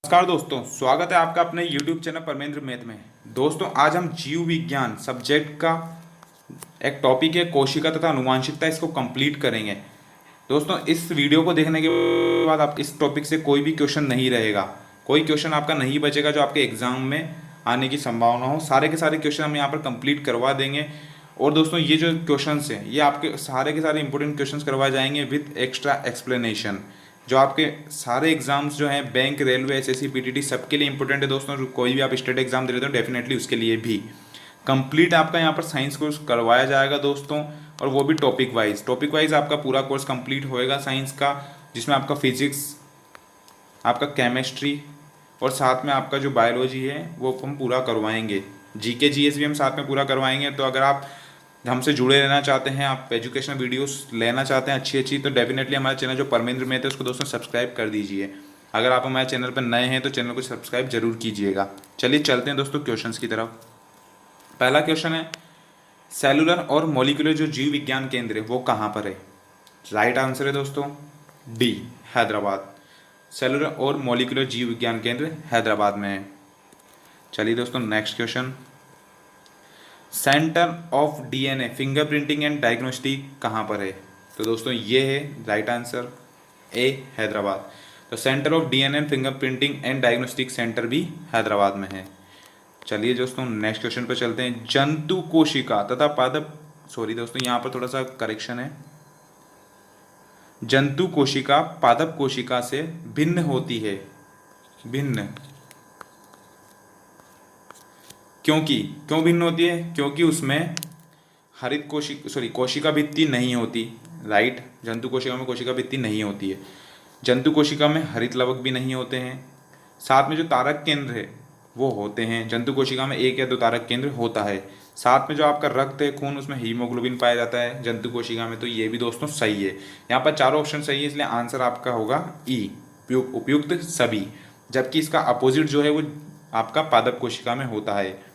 नमस्कार दोस्तों, स्वागत है आपका अपने YouTube चैनल परमेंद्र मैथ में। दोस्तों, आज हम जीव विज्ञान सब्जेक्ट का एक टॉपिक है कोशिका तथा आनुवांशिकता, इसको कंप्लीट करेंगे। दोस्तों, इस वीडियो को देखने के बाद आप इस टॉपिक से कोई भी क्वेश्चन नहीं रहेगा, कोई क्वेश्चन आपका नहीं बचेगा जो आपके एग्जाम में आने की संभावना हो। सारे के सारे क्वेश्चन हम यहाँ पर कंप्लीट करवा देंगे। और दोस्तों, ये जो क्वेश्चन हैं ये आपके सारे के सारे इंपॉर्टेंट क्वेश्चन करवाए जाएंगे विद एक्स्ट्रा एक्सप्लेनेशन। जो आपके सारे एग्जाम्स जो हैं बैंक, रेलवे, एसएससी, पीटीटी सबके लिए इंपॉर्टेंट है दोस्तों। कोई भी आप स्टेट एग्जाम दे रहे हो डेफिनेटली उसके लिए भी कंप्लीट आपका यहाँ पर साइंस कोर्स करवाया जाएगा दोस्तों। और वो भी टॉपिक वाइज आपका पूरा कोर्स कंप्लीट होएगा साइंस का, जिसमें आपका फिजिक्स, आपका केमिस्ट्री और साथ में आपका जो बायोलॉजी है वो हम पूरा करवाएंगे। जीके जीएस भी हम साथ में पूरा करवाएंगे। तो अगर आप हमसे जुड़े रहना चाहते हैं, आप एजुकेशनल वीडियोस लेना चाहते हैं अच्छी, तो डेफिनेटली हमारे चैनल जो परमेंद्र मैथ है उसको दोस्तों सब्सक्राइब कर दीजिए। अगर आप हमारे चैनल पर नए हैं तो चैनल को सब्सक्राइब जरूर कीजिएगा। चलिए चलते हैं दोस्तों क्वेश्चंस की तरफ। पहला क्वेश्चन है, सेलुलर और मॉलिक्यूलर जो जीव विज्ञान केंद्र है वो कहाँ पर है? राइट आंसर है दोस्तों डी, हैदराबाद। सेलुलर और मॉलिक्यूलर जीव विज्ञान केंद्र हैदराबाद में है। चलिए दोस्तों next question, centre of DNA fingerprinting and diagnostic कहाँ पर है? तो दोस्तों ये है राइट आंसर ए, हैदराबाद। तो center of DNA fingerprinting and diagnostic center भी हैदराबाद में है। चलिए दोस्तों नेक्स्ट क्वेश्चन पर चलते हैं, जंतु कोशिका तथा पादप, सॉरी दोस्तों यहाँ पर थोड़ा सा करेक्शन है, जंतु कोशिका पादप कोशिका से भिन्न होती है। भिन्न क्यों भिन्न होती है? क्योंकि उसमें हरित कोशिका भित्ति नहीं होती। राइट, जंतु कोशिका में कोशिका भित्ति नहीं होती है। जंतु कोशिका में हरित लवक भी नहीं होते हैं। साथ में जो तारक केंद्र है वो होते हैं। जंतु कोशिका में एक या दो तारक केंद्र होता है। साथ में जो आपका रक्त है, खून, उसमें हीमोग्लोबिन पाया जाता है जंतु कोशिका में। तो ये भी दोस्तों सही है। यहाँ पर चारों ऑप्शन सही है, इसलिए आंसर आपका होगा ई, उपयुक्त सभी। जबकि इसका अपोजिट जो है वो आपका पादप कोशिका में होता है।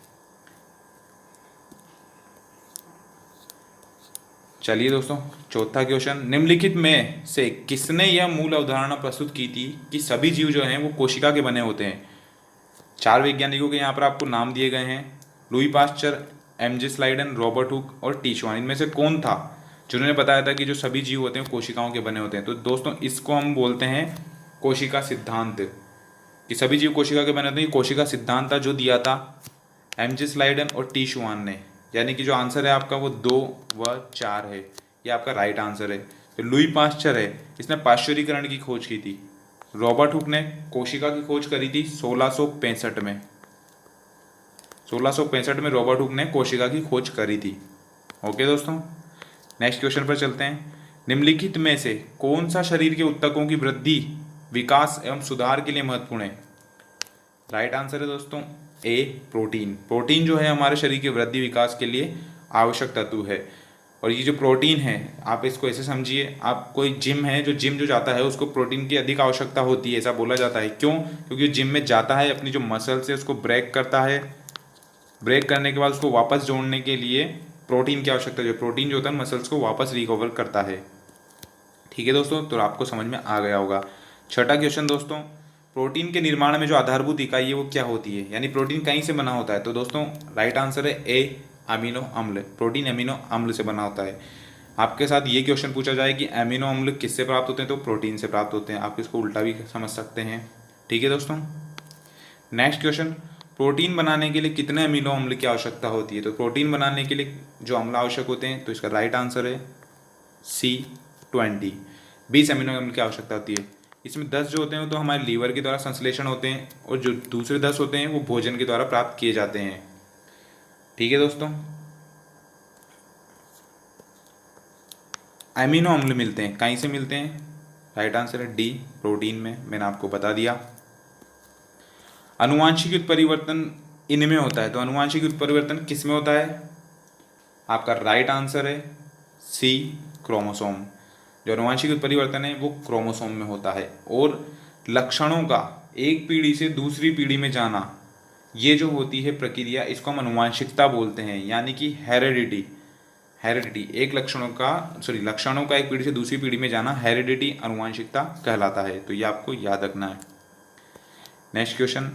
चलिए दोस्तों चौथा क्वेश्चन, निम्नलिखित में से किसने यह मूल अवधारणा प्रस्तुत की थी कि सभी जीव जो हैं वो कोशिका के बने होते हैं? चार वैज्ञानिकों के यहाँ पर आपको नाम दिए गए हैं, Louis Pasteur, MJ स्लाइडन, Robert Hooke और टी श्वान। इनमें से कौन था जिन्होंने बताया था कि जो सभी जीव होते हैं कोशिकाओं के बने होते हैं? तो दोस्तों इसको हम बोलते हैं कोशिका सिद्धांत, कि सभी जीव कोशिका के बने होते हैं। कोशिका सिद्धांत था जो दिया था एमजे स्लाइडन और टी श्वान ने। यानी कि जो आंसर है आपका वो 2 व 4 है, ये आपका राइट आंसर है। तो लुई पास्चर है, इसने पाश्चुरीकरण की खोज की थी। रॉबर्ट हुक ने कोशिका की खोज करी थी 1665 में। 1665 में रॉबर्ट हुक ने कोशिका की खोज करी थी। ओके दोस्तों, नेक्स्ट क्वेश्चन पर चलते हैं, निम्नलिखित में से कौन सा शरीर के ऊतकों की वृद्धि, विकास एवं सुधार के लिए महत्वपूर्ण है? राइट आंसर है दोस्तों ए, प्रोटीन। प्रोटीन जो है हमारे शरीर के वृद्धि विकास के लिए आवश्यक तत्व है। और ये जो प्रोटीन है, आप इसको ऐसे समझिए, आप कोई जिम है, जो जिम जो जाता है उसको प्रोटीन की अधिक आवश्यकता होती है, ऐसा बोला जाता है। क्यों? क्योंकि जिम में जाता है, अपनी जो मसल्स है उसको ब्रेक करता है, ब्रेक करने के बाद उसको वापस जोड़ने के लिए प्रोटीन की आवश्यकता है। जो प्रोटीन जो होता है मसल्स को वापस रिकवर करता है। ठीक है दोस्तों, तो आपको समझ में आ गया होगा। छठा क्वेश्चन दोस्तों, प्रोटीन के निर्माण में जो आधारभूत इकाई है वो क्या होती है? यानी प्रोटीन कहीं से बना होता है? तो दोस्तों राइट आंसर है ए, अमीनो अम्ल। प्रोटीन अमीनो अम्ल से बना होता है। आपके साथ ये क्वेश्चन पूछा जाए कि अमीनो अम्ल किससे प्राप्त होते हैं, तो प्रोटीन से प्राप्त होते हैं। आप इसको उल्टा भी समझ सकते हैं। ठीक है दोस्तों, नेक्स्ट क्वेश्चन, प्रोटीन बनाने के लिए कितने अमीनो अम्ल की आवश्यकता होती है? तो प्रोटीन बनाने के लिए जो अम्ल आवश्यक होते हैं, तो इसका राइट आंसर है सी, 20 अमीनो अम्ल की आवश्यकता होती है। इसमें 10 जो होते हैं वो तो हमारे लीवर के द्वारा संश्लेषण होते हैं, और जो दूसरे 10 होते हैं वो भोजन के द्वारा प्राप्त किए जाते हैं। ठीक है दोस्तों, अमीनो अम्ल मिलते हैं, कहीं से मिलते हैं? राइट आंसर है डी, प्रोटीन में। मैंने आपको बता दिया। अनुवांशिक उत्परिवर्तन इनमें होता है, तो अनुवांशिक उत्परिवर्तन किस में होता है? आपका राइट आंसर है सी, क्रोमोसोम। जो अनुवांशिक उत्परिवर्तन है वो क्रोमोसोम में होता है। और लक्षणों का एक पीढ़ी से दूसरी पीढ़ी में जाना, ये जो होती है प्रक्रिया, इसको हम अनुवांशिकता बोलते हैं, यानी कि हेरेडिटी। एक लक्षणों का एक पीढ़ी से दूसरी पीढ़ी में जाना हेरेडिटी, अनुवांशिकता कहलाता है। तो ये आपको याद रखना है। नेक्स्ट क्वेश्चन,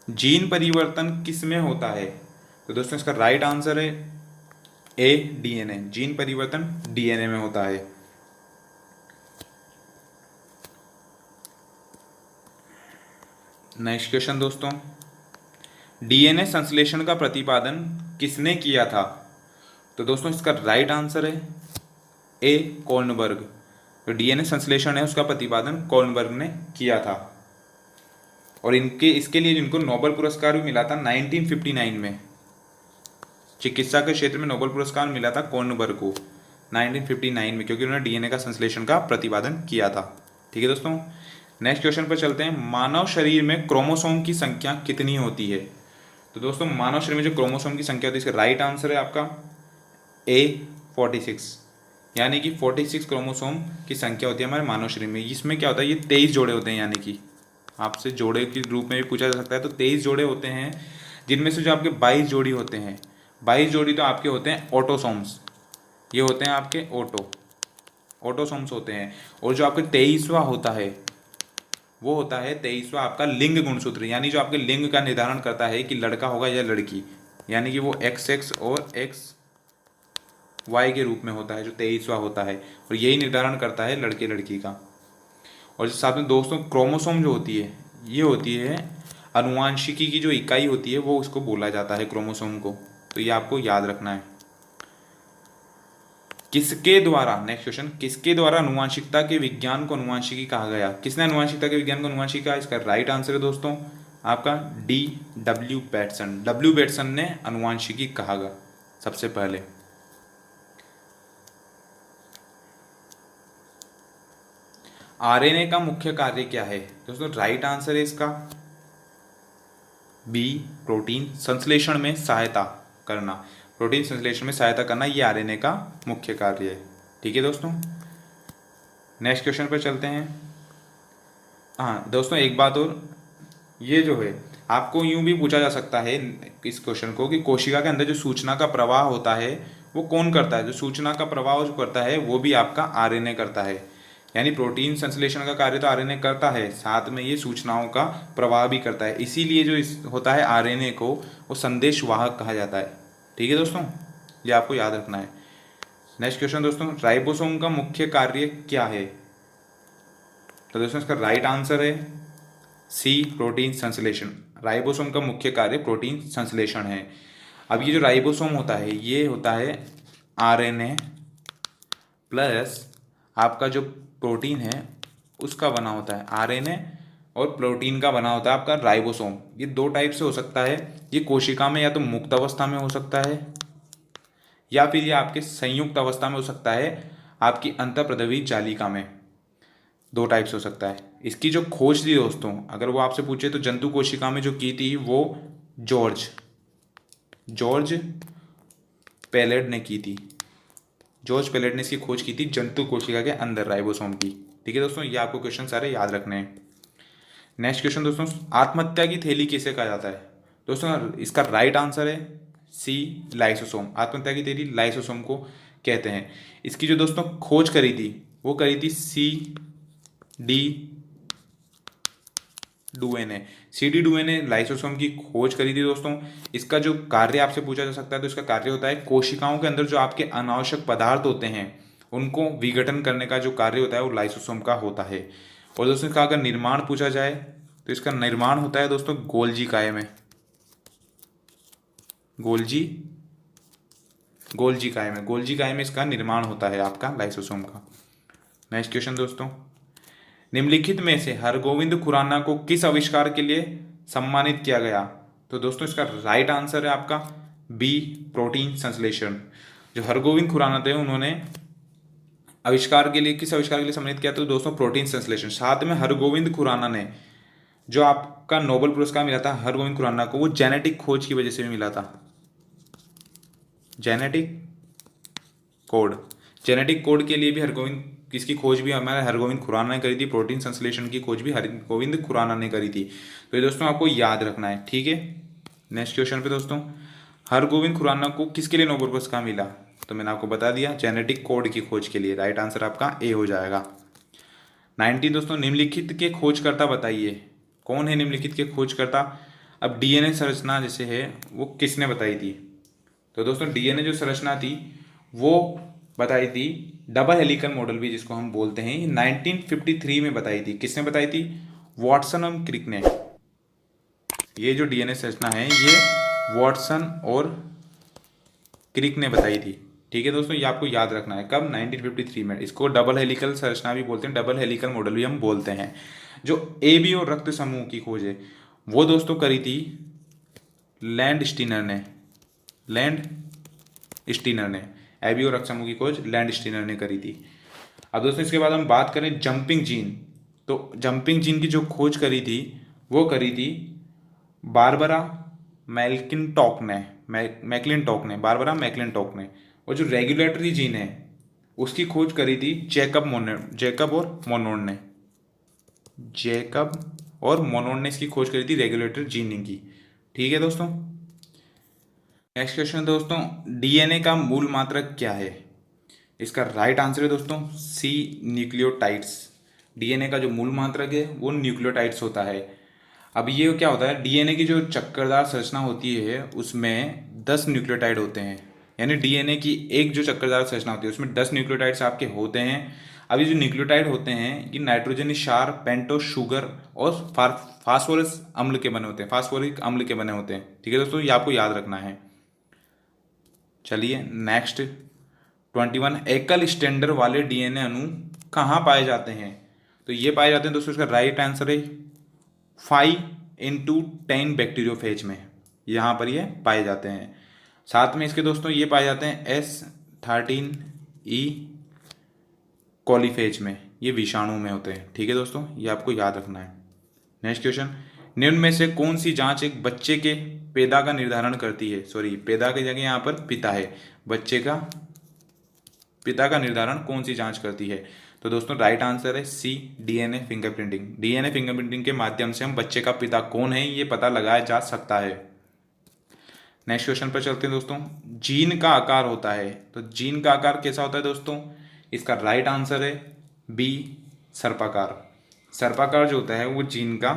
जीन परिवर्तन किस में होता है? तो दोस्तों इसका राइट आंसर है ए, डीएनए। जीन परिवर्तन डीएनए में होता है। नेक्स्ट क्वेश्चन दोस्तों, डीएनए संश्लेषण का प्रतिपादन किसने किया था? तो दोस्तों इसका राइट आंसर है ए, कोर्नबर्ग। तो डीएनए संश्लेषण है उसका प्रतिपादन कोर्नबर्ग ने किया था। और इसके लिए इनको नोबेल पुरस्कार भी मिला था 1959 में। चिकित्सा के क्षेत्र में नोबेल पुरस्कार मिला था कोर्नबर्ग को 1959 में, क्योंकि उन्होंने डीएनए का संश्लेषण का प्रतिपादन किया था। ठीक है दोस्तों, नेक्स्ट क्वेश्चन पर चलते हैं। मानव शरीर में क्रोमोसोम की संख्या कितनी होती है? तो दोस्तों मानव शरीर में जो क्रोमोसोम की संख्या होती है, इसका राइट आंसर है आपका ए, 46। यानी कि 46 क्रोमोसोम की संख्या होती है हमारे मानव शरीर में। इसमें क्या होता है, ये 23 जोड़े होते हैं। यानी कि आपसे जोड़े के रूप में भी पूछा जा सकता है। तो 23 जोड़े होते हैं, जिनमें से जो आपके 22 जोड़ी होते हैं, 22 जोड़ी तो आपके होते हैं ऑटोसोम्स। ये होते हैं आपके ऑटोसोम्स होते हैं। और जो आपके 23वां होता है वो होता है 23वां आपका लिंग गुणसूत्र, यानी जो आपके लिंग का निर्धारण करता है कि लड़का होगा या लड़की। यानी कि वो XX और XY के रूप में होता है, जो 23वां होता है। और यही निर्धारण करता है लड़के लड़की का। और साथ में दोस्तों क्रोमोसोम जो होती है, ये होती है आनुवंशिकी की जो इकाई होती है, वो उसको बोला जाता है क्रोमोसोम को। तो ये आपको याद रखना है। किसके द्वारा, नेक्स्ट क्वेश्चन, किसके द्वारा आनुवंशिकता के विज्ञान को आनुवंशिकी कहा गया? किसने आनुवंशिकता के विज्ञान को आनुवंशिकी कहा? इसका राइट आंसर है दोस्तों आपका D.W. बैटसन। W. बैटसन ने आनुवंशिकी कहा गया सबसे पहले। आरएनए का मुख्य कार्य क्या है? दोस्तों राइट आंसर है इसका बी, प्रोटीन संश्लेषण में सहायता करना। प्रोटीन संश्लेषण में सहायता करना ये आरएनए का मुख्य कार्य है। ठीक है दोस्तों, नेक्स्ट क्वेश्चन पर चलते हैं। हाँ दोस्तों एक बात और, ये जो है आपको यूं भी पूछा जा सकता है इस क्वेश्चन को कि कोशिका के अंदर जो सूचना का प्रवाह होता है वो कौन करता है? जो सूचना का प्रवाह जो करता है वो भी आपका आरएनए करता है। यानी प्रोटीन संश्लेषण का कार्य तो आरएनए करता है, साथ में ये सूचनाओं का प्रवाह भी करता है। इसीलिए जो होता है आरएनए को वो संदेश वाहक कहा जाता है। ठीक है दोस्तों, ये आपको याद रखना है। नेक्स्ट क्वेश्चन दोस्तों, राइबोसोम का मुख्य कार्य क्या है? तो दोस्तों इसका राइट आंसर है सी, प्रोटीन संश्लेषण। राइबोसोम का मुख्य कार्य प्रोटीन संश्लेषण है। अब ये जो राइबोसोम होता है ये होता है आरएनए प्लस आपका जो प्रोटीन है उसका बना होता है। आरएनए और प्रोटीन का बना होता है आपका राइबोसोम। ये दो टाइप से हो सकता है। ये कोशिका में या तो मुक्त अवस्था में हो सकता है या फिर ये आपके संयुक्त अवस्था में हो सकता है, आपकी अंतःप्रद्रवी जालिका में। दो टाइप से हो सकता है। इसकी जो खोज थी दोस्तों, अगर वो आपसे पूछे तो जंतु कोशिका में जो की थी वो जॉर्ज पेलेट ने की थी। जॉर्ज पेलेट ने इसकी खोज की थी जंतु कोशिका के अंदर राइबोसोम की। ठीक है दोस्तों, ये आपको क्वेश्चन सारे याद रखने हैं। नेक्स्ट क्वेश्चन दोस्तों, आत्महत्या की थैली किसे कहा जाता है? दोस्तों इसका राइट आंसर है सी, लाइसोसोम। आत्महत्या की थैली लाइसोसोम को कहते हैं। इसकी जो दोस्तों खोज करी थी वो करी थी सी डी डुएने लाइसोसोम की खोज करी थी दोस्तों। इसका जो कार्य आपसे पूछा जा सकता है तो इसका कार्य होता है कोशिकाओं के अंदर जो आपके अनावश्यक पदार्थ होते हैं उनको विघटन करने का जो कार्य होता है वो लाइसोसोम का होता है। और दोस्तों इसका अगर निर्माण पूछा जाए तो इसका निर्माण होता है दोस्तों गोल्जी काय में। गोल्जी काय में इसका निर्माण होता है आपका लाइसोसोम का। नेक्स्ट क्वेश्चन दोस्तों, निम्नलिखित में से हरगोविंद खुराना को किस आविष्कार के लिए सम्मानित किया गया? तो दोस्तों इसका राइट आंसर है आपका बी, प्रोटीन संश्लेषण। जो हरगोविंद खुराना थे उन्होंने आविष्कार के लिए, किस आविष्कार के लिए सम्मानित किया? तो दोस्तों प्रोटीन संश्लेषण। साथ में हरगोविंद खुराना ने जो आपका नोबेल पुरस्कार मिला था हरगोविंद खुराना को, वो जेनेटिक खोज की वजह से भी मिला था। जेनेटिक कोड के लिए भी हरगोविंद, इसकी खोज भी हमारे हरगोविंद खुराना ने करी थी। प्रोटीन संश्लेषण की खोज भी हरगोविंद खुराना ने करी थी। तो ये दोस्तों आपको याद रखना है। ठीक है, नेक्स्ट क्वेश्चन पे दोस्तों, हरगोविंद खुराना को किसके लिए नोबेल पुरस्कार मिला? तो मैंने आपको बता दिया, जेनेटिक कोड की खोज के लिए। राइट आंसर आपका ए हो जाएगा। 19 दोस्तों, निम्नलिखित के खोजकर्ता बताइए। कौन है निम्नलिखित के खोजकर्ता? अब डीएनए संरचना जैसे है वो किसने बताई थी? तो दोस्तों डीएनए जो संरचना थी वो बताई थी, डबल हेलिकल मॉडल भी जिसको हम बोलते हैं, 1953 में बताई थी। किसने बताई थी? वॉटसन और क्रिक ने। ये जो डीएनए संरचना है ये वॉटसन और क्रिक ने बताई थी। ठीक है दोस्तों, ये आपको याद रखना है। कब? 1953 में। इसको डबल हेलिकल संरचना भी बोलते हैं, डबल हेलिकल मॉडल भी हम बोलते हैं। जो ए बी और रक्त समूह की खोज है वो दोस्तों करी थी लैंड स्टीनर ने। लैंड स्टीनर ने एबी और रक्त समूह की खोज लैंड स्टीनर ने करी थी। अब दोस्तों इसके बाद हम बात करें जंपिंग जीन, तो जंपिंग जीन की जो खोज करी थी वो करी थी बारबरा मैकलिनटॉक ने, बारबरा मैकलिनटॉक ने। और जो रेगुलेटरी जीन है उसकी खोज करी थी जैकब और मोनोड ने इसकी खोज करी थी रेगुलेटरी जीन की। ठीक है दोस्तों। नेक्स्ट क्वेश्चन दोस्तों, डीएनए का मूल मात्रक क्या है? इसका राइट आंसर है दोस्तों सी, न्यूक्लियोटाइड्स। डीएनए का जो मूल मात्रक है वो न्यूक्लियोटाइड्स होता है। अब ये क्या होता है, डीएनए की जो चक्करदार संरचना होती है उसमें 10 न्यूक्लियोटाइड होते हैं। यानी डीएनए की एक जो चक्करदार संरचना होती है उसमें 10 न्यूक्लियोटाइड्स आपके होते हैं। अब ये जो न्यूक्लियोटाइड होते हैं ये नाइट्रोजनी क्षार, पेंटोस शुगर और फास्फोरस अम्ल के बने होते हैं, फास्फोरिक अम्ल के बने होते हैं। ठीक है दोस्तों, ये आपको याद रखना है। चलिए नेक्स्ट 21, एकल स्टैंडर्ड वाले डीएनए अणु कहाँ पाए जाते हैं? तो ये पाए जाते हैं दोस्तों, इसका राइट आंसर है 5x10 बैक्टीरियोफेज में, यहाँ पर ये पाए जाते हैं। साथ में इसके दोस्तों ये पाए जाते हैं S13E कॉलीफेज में, ये विषाणु में होते हैं। ठीक है दोस्तों, ये आपको याद रखना है। नेक्स्ट क्वेश्चन, निम्न में से कौन सी जांच एक बच्चे के पैदा का निर्धारण करती है? सॉरी, पैदा की जगह यहाँ पर पिता है। बच्चे का पिता का निर्धारण कौन सी जांच करती है? तो दोस्तों राइट आंसर है सी, डीएनए फिंगरप्रिंटिंग। डीएनए फिंगरप्रिंटिंग के माध्यम से हम बच्चे का पिता कौन है ये पता लगाया जा सकता है। नेक्स्ट क्वेश्चन पर चलते हैं दोस्तों, जीन का आकार होता है, तो जीन का आकार कैसा होता है दोस्तों? इसका राइट आंसर है बी, सर्पाकार। सर्पाकार जो होता है वो जीन का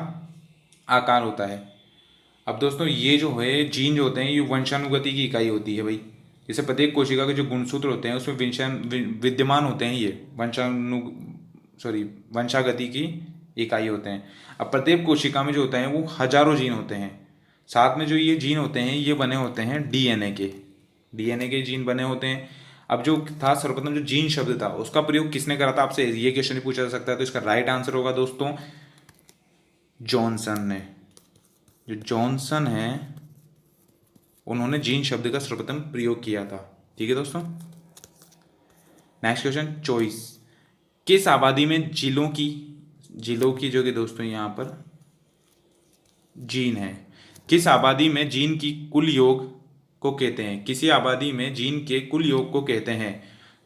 आकार होता है। अब दोस्तों ये जो है जीन जो होते हैं ये वंशानुगति की इकाई होती है भाई। जैसे प्रत्येक कोशिका के जो गुणसूत्र होते हैं उसमें विद्यमान होते हैं ये वंशागति की इकाई होते हैं। अब प्रत्येक कोशिका में जो होते हैं वो हजारों जीन होते हैं। साथ में जो ये जीन होते हैं ये बने होते हैं डीएनए के जीन बने होते हैं। अब जो था सर्वप्रथम जो जीन शब्द था उसका प्रयोग किसने करा था, आपसे ये क्वेश्चन भी पूछा जा सकता है। तो इसका राइट आंसर होगा दोस्तों जॉनसन ने। जो जॉनसन है उन्होंने जीन शब्द का सर्वप्रथम प्रयोग किया था। ठीक है दोस्तों। नेक्स्ट क्वेश्चन 24, किस आबादी में जिलों की जो कि दोस्तों यहाँ पर जीन है, किस आबादी में जीन की कुल योग को कहते हैं? किसी आबादी में जीन के कुल योग को कहते हैं?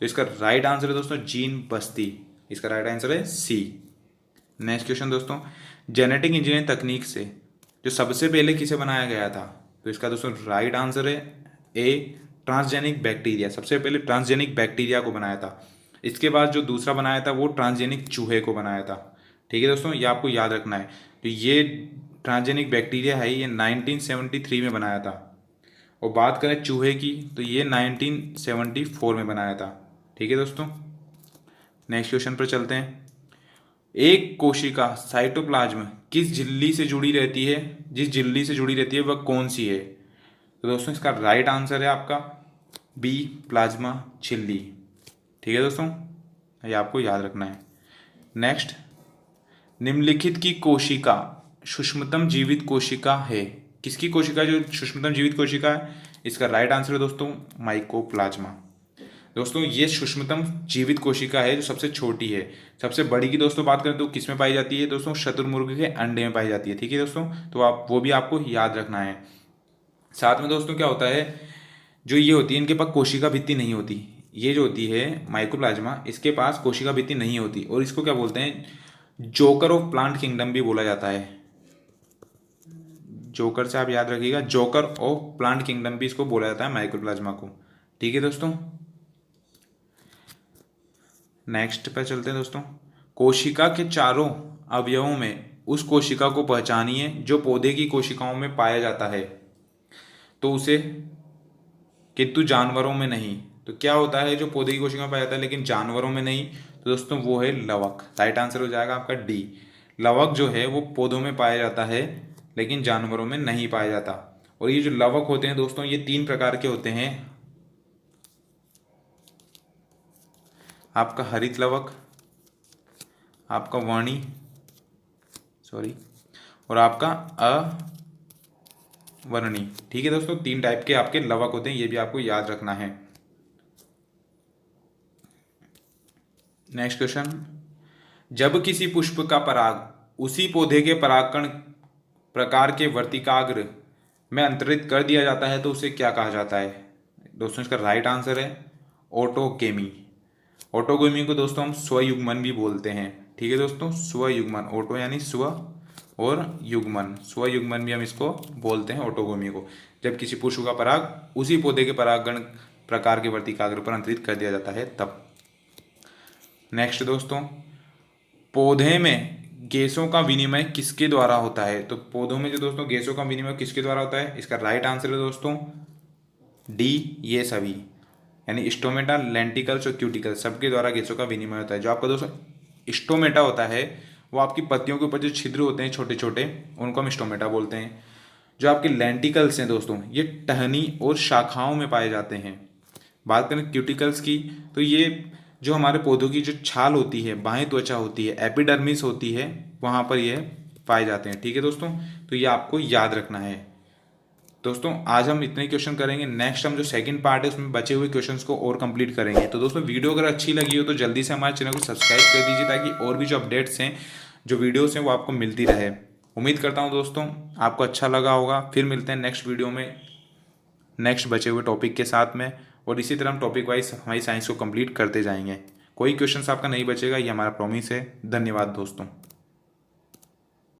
तो इसका राइट आंसर है दोस्तों जीन बस्ती। इसका राइट आंसर है सी। नेक्स्ट क्वेश्चन दोस्तों, जेनेटिक इंजीनियरिंग तकनीक से जो सबसे पहले किसे बनाया गया था? तो इसका दोस्तों राइट आंसर है ए, ट्रांसजेनिक बैक्टीरिया। सबसे पहले ट्रांसजेनिक बैक्टीरिया को बनाया था। इसके बाद जो दूसरा बनाया था वो ट्रांसजेनिक चूहे को बनाया था। ठीक है दोस्तों, ये आपको याद रखना है। तो ये ट्रांसजेनिक बैक्टीरिया है ये 1973 में बनाया था। और बात करें चूहे की तो ये 1974 में बनाया था। ठीक है दोस्तों। नेक्स्ट क्वेश्चन पर चलते हैं, एक कोशिका साइटोप्लाज्म किस झिल्ली से जुड़ी रहती है? जिस झिल्ली से जुड़ी रहती है वह कौन सी है? तो दोस्तों इसका राइट आंसर है आपका बी, प्लाज्मा झिल्ली। ठीक है दोस्तों, ये आपको याद रखना है। नेक्स्ट, निम्नलिखित की कोशिका सूक्ष्मतम जीवित कोशिका है? किसकी कोशिका जो सूक्ष्मतम जीवित कोशिका है? इसका राइट आंसर है दोस्तों माइकोप्लाज्मा। दोस्तों ये सूक्ष्मतम जीवित कोशिका है जो सबसे छोटी है। सबसे बड़ी की दोस्तों बात करें तो किस में पाई जाती है दोस्तों? शतुरमुर्ग के अंडे में पाई जाती है। ठीक है दोस्तों, तो आप वो भी आपको याद रखना है। साथ में दोस्तों क्या होता है, जो ये होती है इनके पास कोशिका भित्ति नहीं होती। ये जो होती है माइकोप्लाज्मा, इसके पास कोशिका भित्ति नहीं होती और इसको क्या बोलते हैं? जोकर ऑफ प्लांट किंगडम भी बोला जाता है। जोकर से आप याद रखिएगा, जोकर ऑफ प्लांट किंगडम भी इसको बोला जाता है माइकोप्लाज्मा को। ठीक है दोस्तों। नेक्स्ट पर चलते हैं दोस्तों, कोशिका के चारों अवयवों में उस कोशिका को पहचानिए जो पौधे की कोशिकाओं में पाया जाता है तो उसे, किंतु जानवरों में नहीं। तो क्या होता है जो पौधे की कोशिका में पाया जाता है लेकिन जानवरों में नहीं, तो दोस्तों वो है लवक। राइट आंसर हो जाएगा आपका डी। लवक जो है वो पौधों में पाया जाता है लेकिन जानवरों में नहीं पाया जाता। और ये जो लवक होते हैं दोस्तों ये 3 प्रकार के होते हैं, आपका हरित लवक, आपका और आपका अवर्णी। ठीक है दोस्तों, 3 टाइप के आपके लवक होते हैं, ये भी आपको याद रखना है। नेक्स्ट क्वेश्चन, जब किसी पुष्प का पराग उसी पौधे के परागकण प्रकार के वर्तिकाग्र में अंतरित कर दिया जाता है तो उसे क्या कहा जाता है? दोस्तों इसका राइट आंसर है ऑटोगेमी। ऑटोगेमी को दोस्तों हम स्वयुग्मन भी बोलते हैं। ठीक है दोस्तों, स्वयुग्मन, ऑटो यानी स्व और युग्मन, स्वयुग्मन भी हम इसको बोलते हैं ऑटोगेमी को। जब किसी पुष्प का पराग उसी पौधे के परागकण प्रकार के वर्तिकाग्र पर अंतरित कर दिया जाता है तब। नेक्स्ट दोस्तों, पौधे में गैसों का विनिमय किसके द्वारा होता है? तो पौधों में जो दोस्तों गैसों का विनिमय किसके द्वारा होता है? इसका राइट आंसर है दोस्तों डी, ये सभी, यानी स्टोमेटा, लेंटिकल्स और क्यूटिकल्स सबके द्वारा गैसों का विनिमय होता है। जो आपका दोस्तों स्टोमेटा होता है वो आपकी पत्तियों के ऊपर जो छिद्र होते हैं छोटे छोटे, उनको हम स्टोमेटा बोलते हैं। जो आपके लेंटिकल्स हैं दोस्तों ये टहनी और शाखाओं में पाए जाते हैं। बात करें क्यूटिकल्स की तो ये जो हमारे पौधों की जो छाल होती है, बाह्य त्वचा होती है, एपिडर्मिस होती है, वहाँ पर ये पाए जाते हैं। ठीक है दोस्तों, तो ये आपको याद रखना है। दोस्तों आज हम इतने क्वेश्चन करेंगे, नेक्स्ट हम जो सेकंड पार्ट है उसमें बचे हुए क्वेश्चंस को और कंप्लीट करेंगे। तो दोस्तों वीडियो अगर अच्छी लगी हो तो जल्दी से हमारे चैनल को सब्सक्राइब कर दीजिए ताकि और भी जो अपडेट्स हैं, जो वीडियोस हैं वो आपको मिलती रहे। उम्मीद करता हूँ दोस्तों आपको अच्छा लगा होगा। फिर मिलते हैं नेक्स्ट वीडियो में नेक्स्ट बचे हुए टॉपिक के साथ में, और इसी तरह हम टॉपिक वाइज हमारी साइंस को कंप्लीट करते जाएंगे। कोई क्वेश्चन आपका नहीं बचेगा, ये हमारा प्रॉमिस है। धन्यवाद दोस्तों।